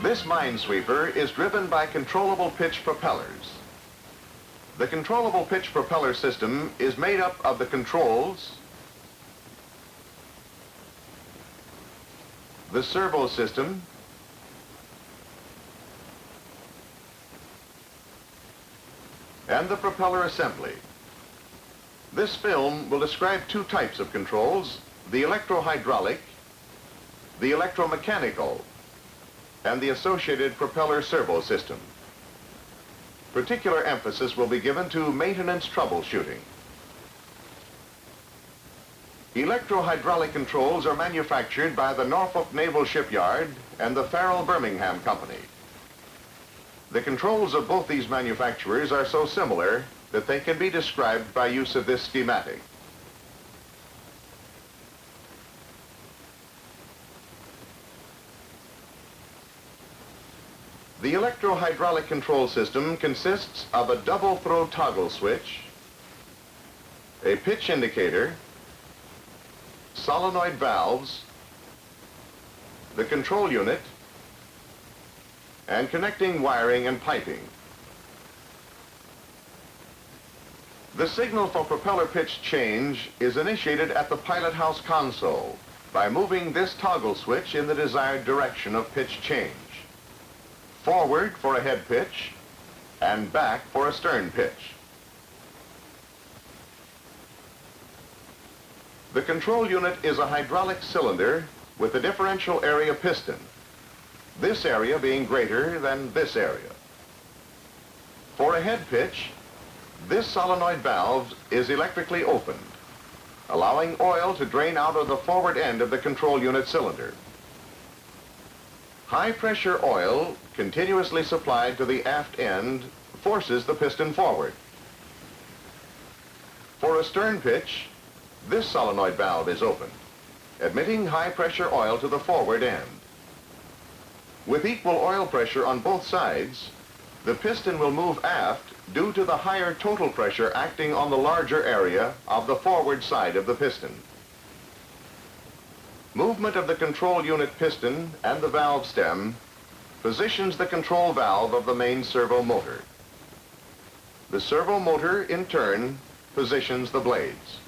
This minesweeper is driven by controllable pitch propellers. The controllable pitch propeller system is made up of the controls, the servo system, and the propeller assembly. This film will describe two types of controls, the electro-hydraulic, the electromechanical, and the associated propeller servo system. Particular emphasis will be given to maintenance troubleshooting. Electro-hydraulic controls are manufactured by the Norfolk Naval Shipyard and the Farrel-Birmingham company. The controls of both these manufacturers are so similar that they can be described by use of this schematic. The electro-hydraulic control system consists of a double-throw toggle switch, a pitch indicator, solenoid valves, the control unit, and connecting wiring and piping. The signal for propeller pitch change is initiated at the pilot house console by moving this toggle switch in the desired direction of pitch change. Forward for a head pitch, and back for a stern pitch. The control unit is a hydraulic cylinder with a differential area piston, this area being greater than this area. For a head pitch, this solenoid valve is electrically opened, allowing oil to drain out of the forward end of the control unit cylinder. High-pressure oil, continuously supplied to the aft end, forces the piston forward. For a stern pitch, this solenoid valve is opened, admitting high-pressure oil to the forward end. With equal oil pressure on both sides, the piston will move aft due to the higher total pressure acting on the larger area of the forward side of the piston. Movement of the control unit piston and the valve stem positions the control valve of the main servo motor. The servo motor, in turn, positions the blades.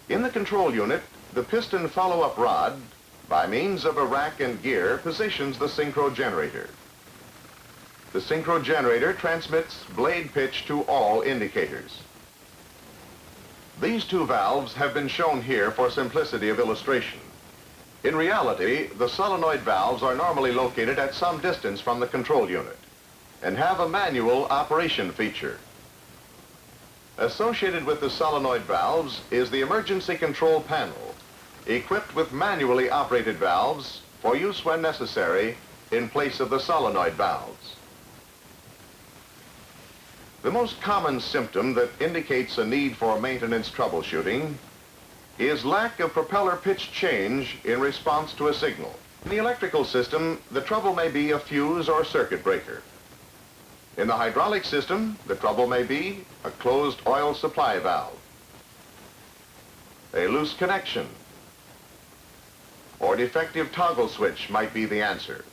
In the control unit, the piston follow-up rod, by means of a rack and gear, positions the synchro generator. The synchro generator transmits blade pitch to all indicators. These two valves have been shown here for simplicity of illustration. In reality, the solenoid valves are normally located at some distance from the control unit and have a manual operation feature. Associated with the solenoid valves is the emergency control panel, equipped with manually operated valves for use when necessary in place of the solenoid valves. The most common symptom that indicates a need for maintenance troubleshooting is lack of propeller pitch change in response to a signal. In the electrical system, the trouble may be a fuse or circuit breaker. In the hydraulic system, the trouble may be a closed oil supply valve, a loose connection, or defective toggle switch might be the answer.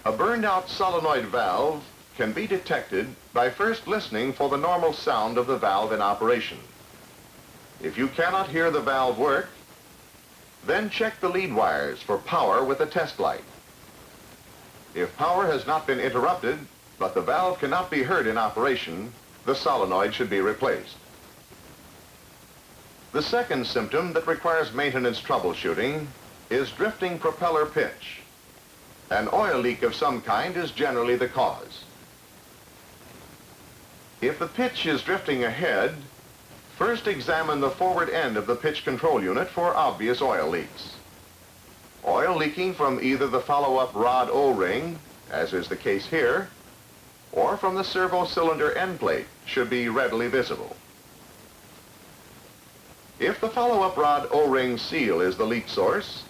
A burned out solenoid valve can be detected by first listening for the normal sound of the valve in operation. If you cannot hear the valve work, then check the lead wires for power with a test light. If power has not been interrupted, but the valve cannot be heard in operation, the solenoid should be replaced. The second symptom that requires maintenance troubleshooting is drifting propeller pitch. An oil leak of some kind is generally the cause. If the pitch is drifting ahead, first examine the forward end of the pitch control unit for obvious oil leaks. Oil leaking from either the follow-up rod O-ring, as is the case here, or from the servo cylinder end plate should be readily visible. If the follow-up rod O-ring seal is the leak source,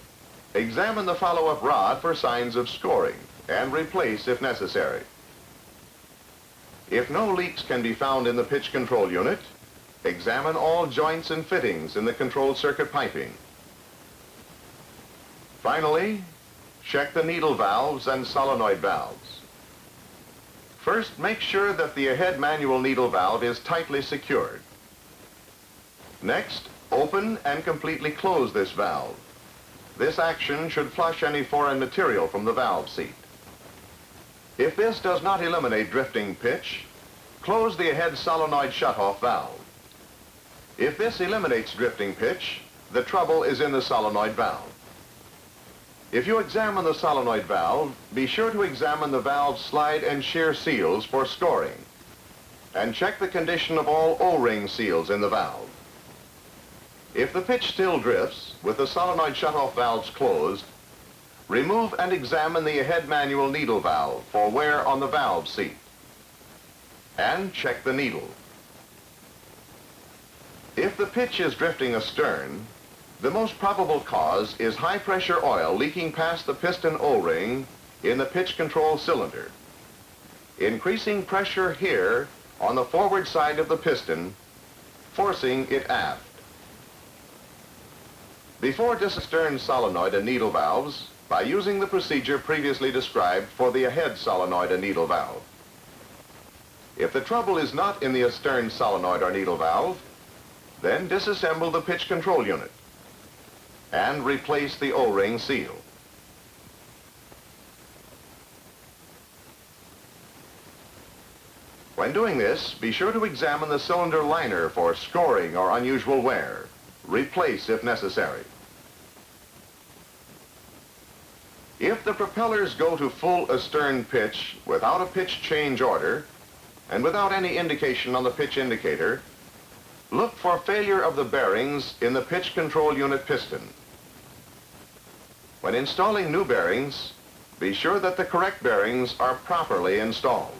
examine the follow-up rod for signs of scoring and replace if necessary. If no leaks can be found in the pitch control unit, examine all joints and fittings in the control circuit piping. Finally, check the needle valves and solenoid valves. First, make sure that the ahead manual needle valve is tightly secured. Next, open and completely close this valve. This action should flush any foreign material from the valve seat. If this does not eliminate drifting pitch, close the ahead solenoid shutoff valve. If this eliminates drifting pitch, the trouble is in the solenoid valve. If you examine the solenoid valve, be sure to examine the valve slide and shear seals for scoring, and check the condition of all O-ring seals in the valve. If the pitch still drifts, with the solenoid shutoff valves closed, remove and examine the ahead manual needle valve for wear on the valve seat, and check the needle. If the pitch is drifting astern, the most probable cause is high-pressure oil leaking past the piston O-ring in the pitch control cylinder, increasing pressure here on the forward side of the piston, forcing it aft. Before disastern solenoid and needle valves, by using the procedure previously described for the ahead solenoid and needle valve. If the trouble is not in the astern solenoid or needle valve, then disassemble the pitch control unit and replace the O-ring seal. When doing this, be sure to examine the cylinder liner for scoring or unusual wear. Replace if necessary. If the propellers go to full astern pitch without a pitch change order and without any indication on the pitch indicator, look for failure of the bearings in the pitch control unit piston. When installing new bearings, be sure that the correct bearings are properly installed.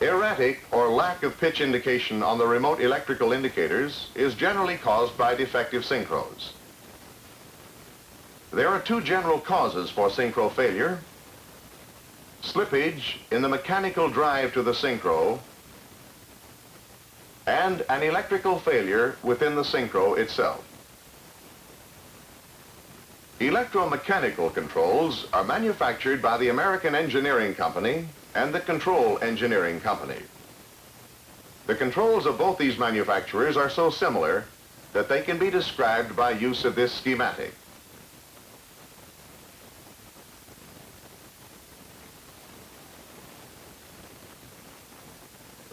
Erratic or lack of pitch indication on the remote electrical indicators is generally caused by defective synchros. There are two general causes for synchro failure: slippage in the mechanical drive to the synchro and an electrical failure within the synchro itself. Electromechanical controls are manufactured by the American Engineering Company and the Control Engineering Company. The controls of both these manufacturers are so similar that they can be described by use of this schematic.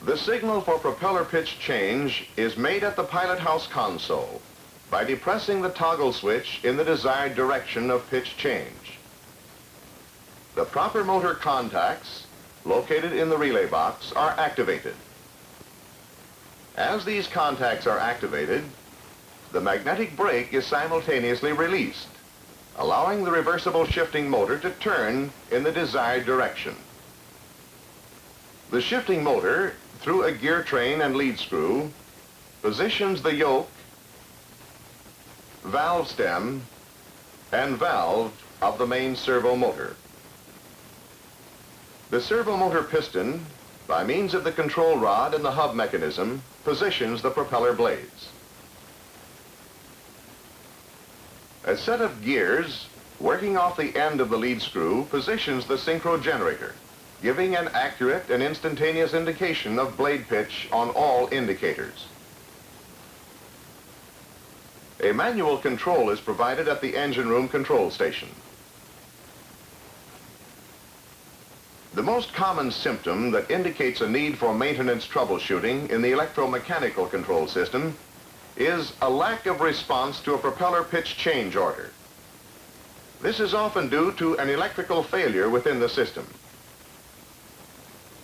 The signal for propeller pitch change is made at the pilot house console by depressing the toggle switch in the desired direction of pitch change. The proper motor contacts, located in the relay box, are activated. As these contacts are activated, the magnetic brake is simultaneously released, allowing the reversible shifting motor to turn in the desired direction. The shifting motor, through a gear train and lead screw, positions the yoke, valve stem, and valve of the main servo motor. The servo motor piston, by means of the control rod and the hub mechanism, positions the propeller blades. A set of gears working off the end of the lead screw positions the synchro generator, giving an accurate and instantaneous indication of blade pitch on all indicators. A manual control is provided at the engine room control station. The most common symptom that indicates a need for maintenance troubleshooting in the electromechanical control system is a lack of response to a propeller pitch change order. This is often due to an electrical failure within the system.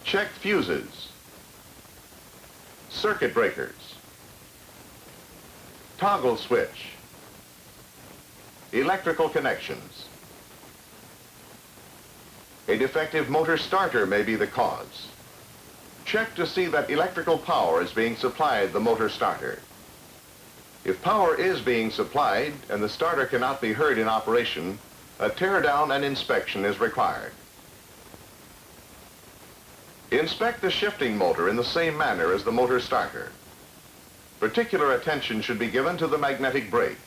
Check fuses, circuit breakers, toggle switch, electrical connections. A defective motor starter may be the cause. Check to see that electrical power is being supplied the motor starter. If power is being supplied and the starter cannot be heard in operation, a teardown and inspection is required. Inspect the shifting motor in the same manner as the motor starter. Particular attention should be given to the magnetic brake.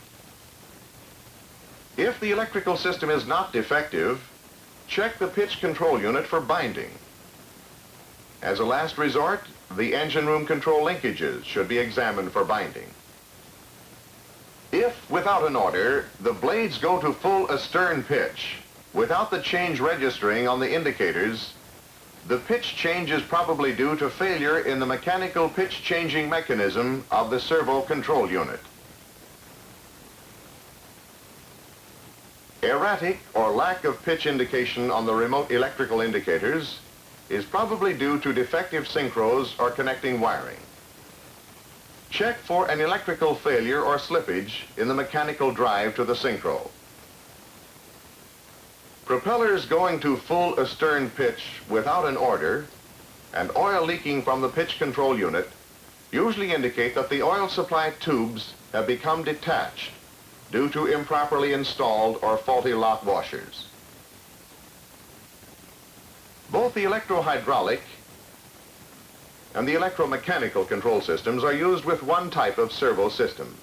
If the electrical system is not defective, check the pitch control unit for binding. As a last resort, the engine room control linkages should be examined for binding. If, without an order, the blades go to full astern pitch without the change registering on the indicators, the pitch change is probably due to failure in the mechanical pitch changing mechanism of the servo control unit. Erratic or lack of pitch indication on the remote electrical indicators is probably due to defective synchros or connecting wiring. Check for an electrical failure or slippage in the mechanical drive to the synchro. Propellers going to full astern pitch without an order and oil leaking from the pitch control unit usually indicate that the oil supply tubes have become detached due to improperly installed or faulty lock washers. Both the electro-hydraulic and the electromechanical control systems are used with one type of servo system.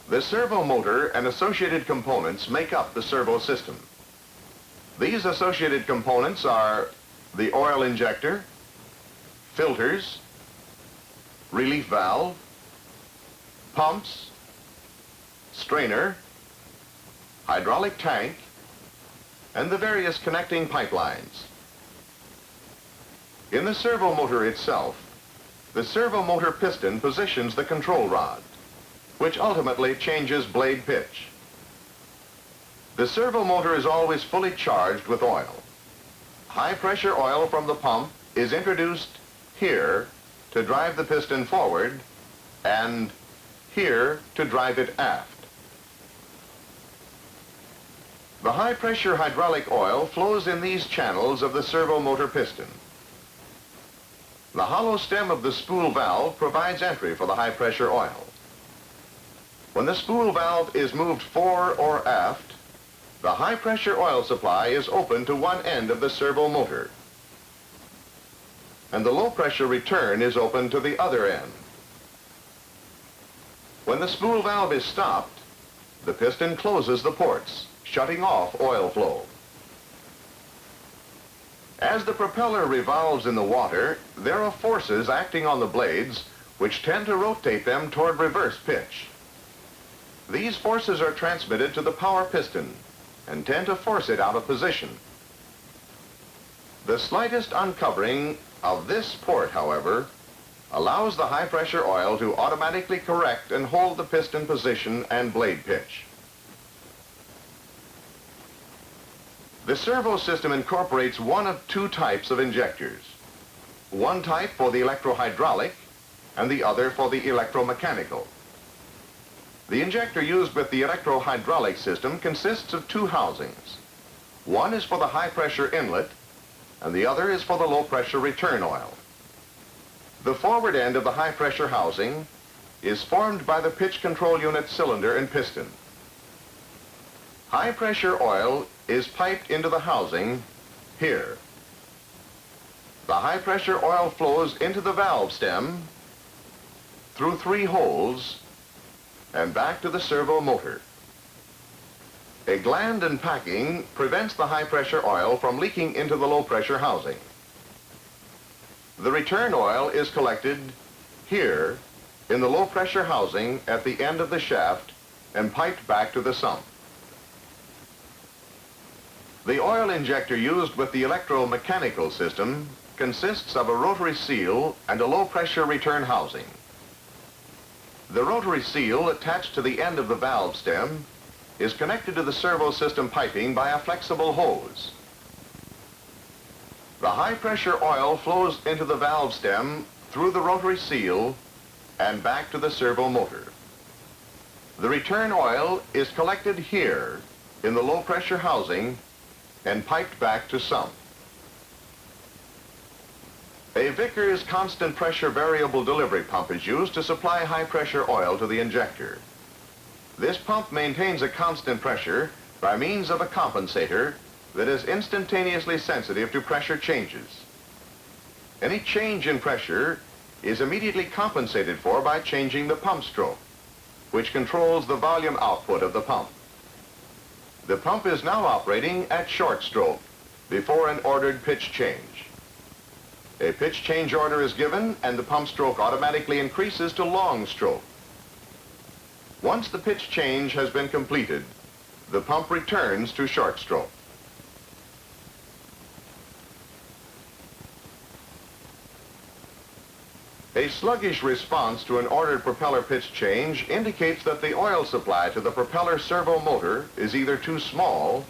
The servo motor and associated components make up the servo system. These associated components are the oil injector, filters, relief valve, pumps, strainer, hydraulic tank, and the various connecting pipelines. In the servo motor itself, the servo motor piston positions the control rod, which ultimately changes blade pitch. The servo motor is always fully charged with oil. High pressure oil from the pump is introduced here to drive the piston forward and here to drive it aft. The high-pressure hydraulic oil flows in these channels of the servo motor piston. The hollow stem of the spool valve provides entry for the high-pressure oil. When the spool valve is moved fore or aft, the high-pressure oil supply is open to one end of the servo motor, and the low-pressure return is open to the other end. When the spool valve is stopped, the piston closes the ports, shutting off oil flow. As the propeller revolves in the water, there are forces acting on the blades which tend to rotate them toward reverse pitch. These forces are transmitted to the power piston and tend to force it out of position. The slightest uncovering of this port, however, allows the high-pressure oil to automatically correct and hold the piston position and blade pitch. The servo system incorporates one of two types of injectors. One type for the electro-hydraulic and the other for the electromechanical. The injector used with the electro-hydraulic system consists of two housings. One is for the high-pressure inlet and the other is for the low-pressure return oil. The forward end of the high-pressure housing is formed by the pitch control unit cylinder and piston. High-pressure oil is piped into the housing here. The high-pressure oil flows into the valve stem through 3 holes and back to the servo motor. A gland and packing prevents the high-pressure oil from leaking into the low-pressure housing. The return oil is collected here in the low-pressure housing at the end of the shaft and piped back to the sump. The oil injector used with the electromechanical system consists of a rotary seal and a low-pressure return housing. The rotary seal attached to the end of the valve stem is connected to the servo system piping by a flexible hose. The high-pressure oil flows into the valve stem through the rotary seal and back to the servo motor. The return oil is collected here in the low-pressure housing and piped back to sump. A Vickers constant pressure variable delivery pump is used to supply high-pressure oil to the injector. This pump maintains a constant pressure by means of a compensator that is instantaneously sensitive to pressure changes. Any change in pressure is immediately compensated for by changing the pump stroke, which controls the volume output of the pump. The pump is now operating at short stroke before an ordered pitch change. A pitch change order is given and the pump stroke automatically increases to long stroke. Once the pitch change has been completed, the pump returns to short stroke. A sluggish response to an ordered propeller pitch change indicates that the oil supply to the propeller servo motor is either too small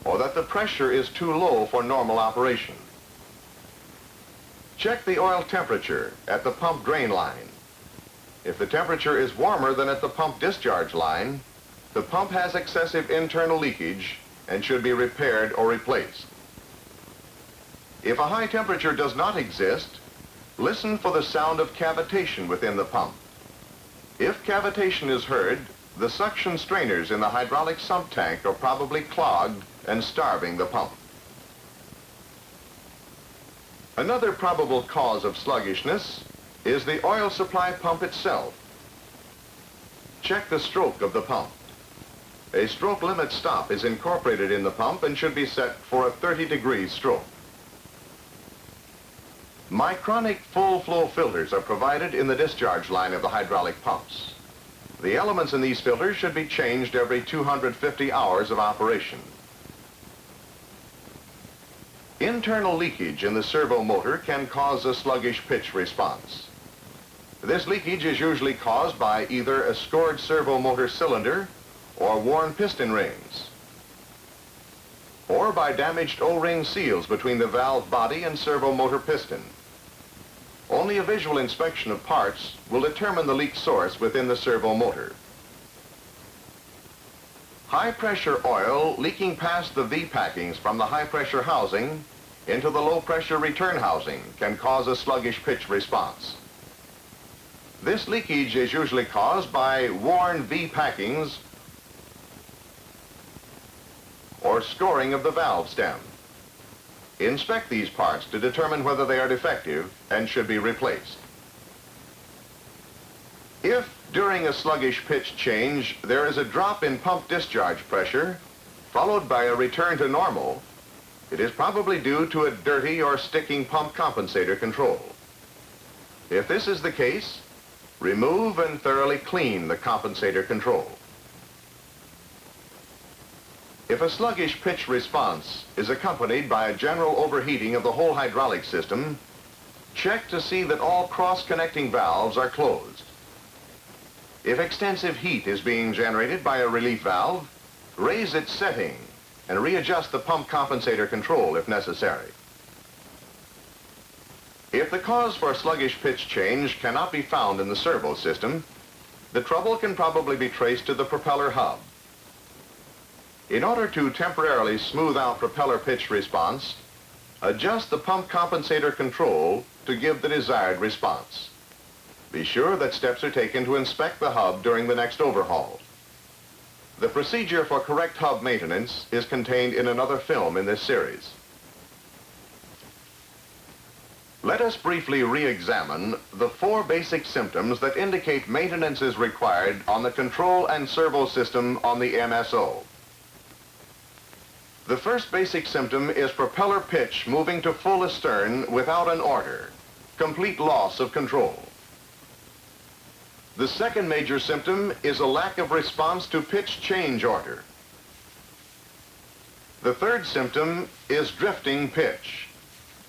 or that the pressure is too low for normal operation. Check the oil temperature at the pump drain line. If the temperature is warmer than at the pump discharge line, the pump has excessive internal leakage and should be repaired or replaced. If a high temperature does not exist, listen for the sound of cavitation within the pump. If cavitation is heard, the suction strainers in the hydraulic sump tank are probably clogged and starving the pump. Another probable cause of sluggishness is the oil supply pump itself. Check the stroke of the pump. A stroke limit stop is incorporated in the pump and should be set for a 30-degree stroke. Micronic full flow filters are provided in the discharge line of the hydraulic pumps. The elements in these filters should be changed every 250 hours of operation. Internal leakage in the servo motor can cause a sluggish pitch response. This leakage is usually caused by either a scored servo motor cylinder or worn piston rings, or by damaged O-ring seals between the valve body and servo motor piston. Only a visual inspection of parts will determine the leak source within the servo motor. High-pressure oil leaking past the V-packings from the high-pressure housing into the low-pressure return housing can cause a sluggish pitch response. This leakage is usually caused by worn V-packings or scoring of the valve stem. Inspect these parts to determine whether they are defective and should be replaced. If during a sluggish pitch change there is a drop in pump discharge pressure followed by a return to normal, it is probably due to a dirty or sticking pump compensator control. If this is the case, remove and thoroughly clean the compensator control. If a sluggish pitch response is accompanied by a general overheating of the whole hydraulic system, check to see that all cross-connecting valves are closed. If extensive heat is being generated by a relief valve, raise its setting and readjust the pump compensator control if necessary. If the cause for sluggish pitch change cannot be found in the servo system, the trouble can probably be traced to the propeller hub. In order to temporarily smooth out propeller pitch response, adjust the pump compensator control to give the desired response. Be sure that steps are taken to inspect the hub during the next overhaul. The procedure for correct hub maintenance is contained in another film in this series. Let us briefly re-examine the 4 basic symptoms that indicate maintenance is required on the control and servo system on the MSO. The first basic symptom is propeller pitch moving to full astern without an order, complete loss of control. The second major symptom is a lack of response to pitch change order. The third symptom is drifting pitch.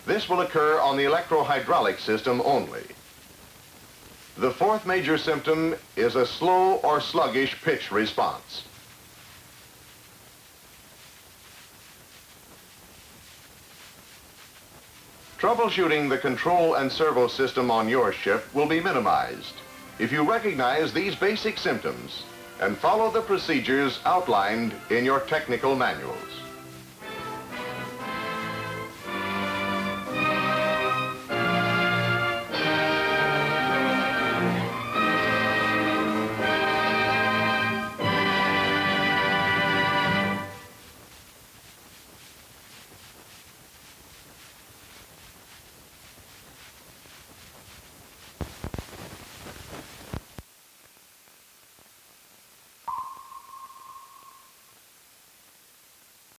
This will occur on the electro-hydraulic system only. The fourth major symptom is a slow or sluggish pitch response. Troubleshooting the control and servo system on your ship will be minimized if you recognize these basic symptoms and follow the procedures outlined in your technical manuals.